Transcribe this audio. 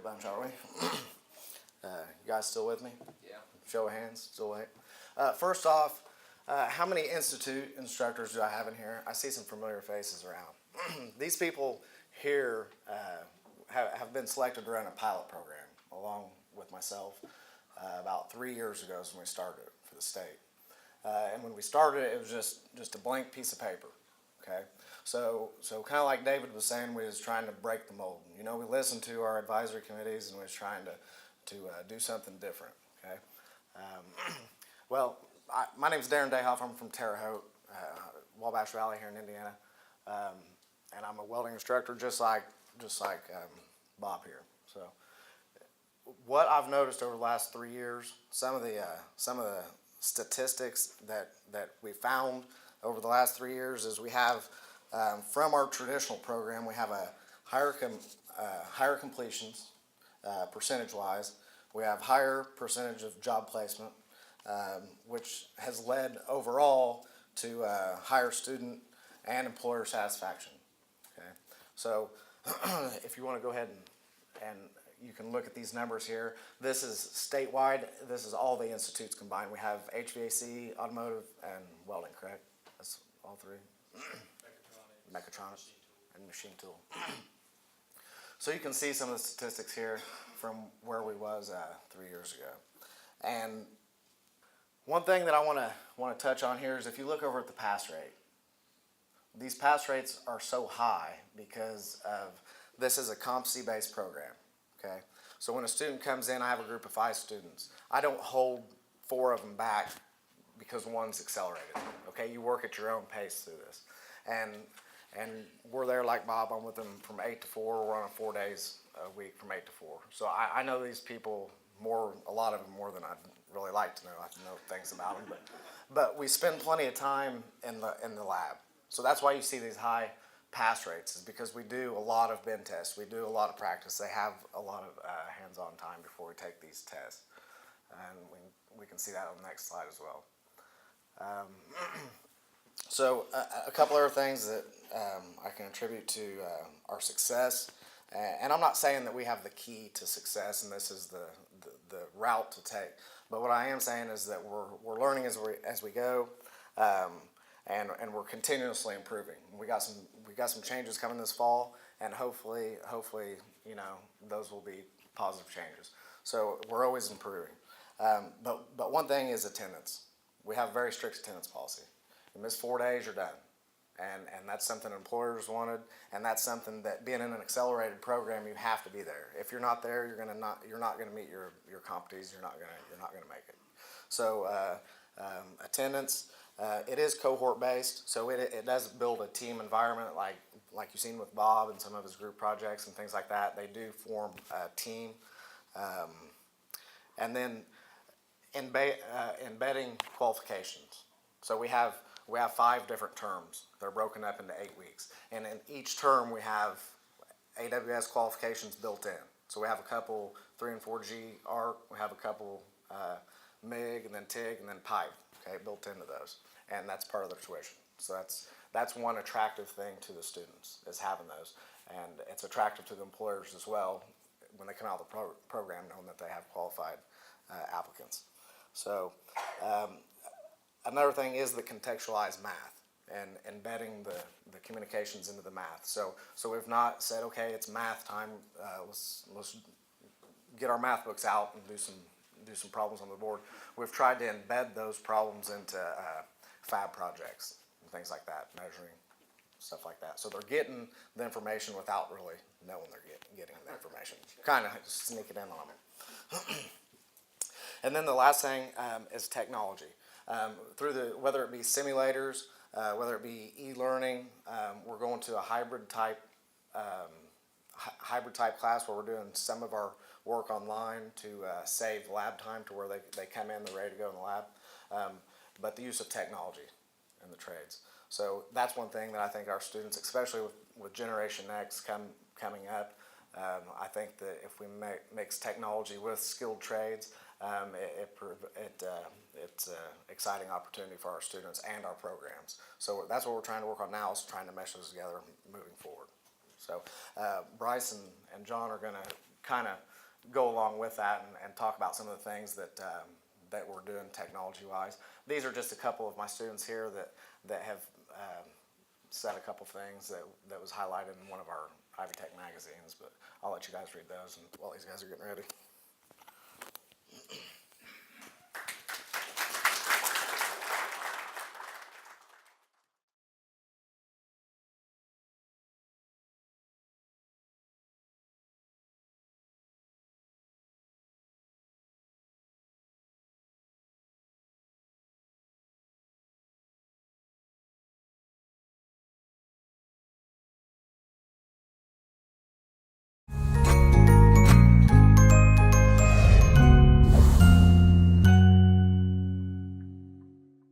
bunch, aren't we? You guys still with me? Yeah. Show of hands, still wait. First off, how many institute instructors do I have in here? I see some familiar faces around. These people here have been selected to run a pilot program along with myself about 3 years ago is when we started it for the state. And when we started it, it was just a blank piece of paper, okay? So kind of like David was saying, we was trying to break the mold. You know, we listened to our advisory committees and we was trying to do something different, okay? Well, my name's Darrin Dayhoff. I'm from Terre Haute, Wabash Valley here in Indiana, and I'm a welding instructor just like Bob here. So, what I've noticed over the last 3 years, some of the statistics that we found over the last 3 years is we have from our traditional program we have a higher completions percentage-wise. We have higher percentage of job placement, which has led overall to higher student and employer satisfaction. Okay, so if you want to go ahead and you can look at these numbers here. This is statewide. This is all the institutes combined. We have HVAC, automotive, and welding. Correct? That's all three. Mechatronics and machine tool. So you can see some of the statistics here from where we was 3 years ago. And one thing that I want to touch on here is if you look over at the pass rate. These pass rates are so high because of this is a competency-based program. Okay, so when a student comes in, I have a group of 5 students. I don't hold 4 of them back because one's accelerated. Okay, you work at your own pace through this, and we're there like Bob. I'm with them from 8 to 4. We're on 4 days a week from 8 to 4. So I know these people a lot of them more than I'd really like to know. I know things about them, but we spend plenty of time in the lab. So that's why you see these high pass rates, is because we do a lot of bin tests. We do a lot of practice. They have a lot of hands-on time before we take these tests. And we can see that on the next slide as well. So a couple other things that I can attribute to our success. And I'm not saying that we have the key to success and this is the route to take. But what I am saying is that we're learning as we go. And we're continuously improving. We got some changes coming this fall, and hopefully, you know, those will be positive changes. So we're always improving. But one thing is attendance. We have a very strict attendance policy. You miss 4 days, you're done, and that's something employers wanted, and that's something that being in an accelerated program, you have to be there. If you're not there, you're not gonna meet your competencies. You're not gonna make it. So attendance. It is cohort based, so it does build a team environment like you've seen with Bob and some of his group projects and things like that. They do form a team, and then embedding qualifications. So we have 5 different terms. They're broken up into 8 weeks, and in each term we have AWS qualifications built in. So we have a couple 3 and 4G ARC. We have a couple MIG and then TIG and then pipe. Okay, built into those, and that's part of their tuition. So that's one attractive thing to the students is having those, and it's attractive to the employers as well when they come out of the program, knowing that they have qualified applicants. So another thing is the contextualized math and embedding the communications into the math. So we've not said, okay, it's math time. Let's get our math books out and do some problems on the board. We've tried to embed those problems into fab projects and things like that, measuring, stuff like that. So they're getting the information without really knowing they're getting the information. Kind of sneak it in on them. And then the last thing is technology. Whether it be simulators, whether it be e-learning, we're going to a hybrid type class where we're doing some of our work online to save lab time to where they come in, they're ready to go in the lab, but the use of technology in the trades. So that's one thing that I think our students, especially with Generation X coming up, I think that if we mix technology with skilled trades, it's an exciting opportunity for our students and our programs. So that's what we're trying to work on now, is trying to mesh those together moving forward. So Bryce and John are going to kind of go along with that and talk about some of the things that that we're doing technology-wise. These are just a couple of my students here that have said a couple things that was highlighted in one of our Ivy Tech magazines, but I'll let you guys read those and while these guys are getting ready.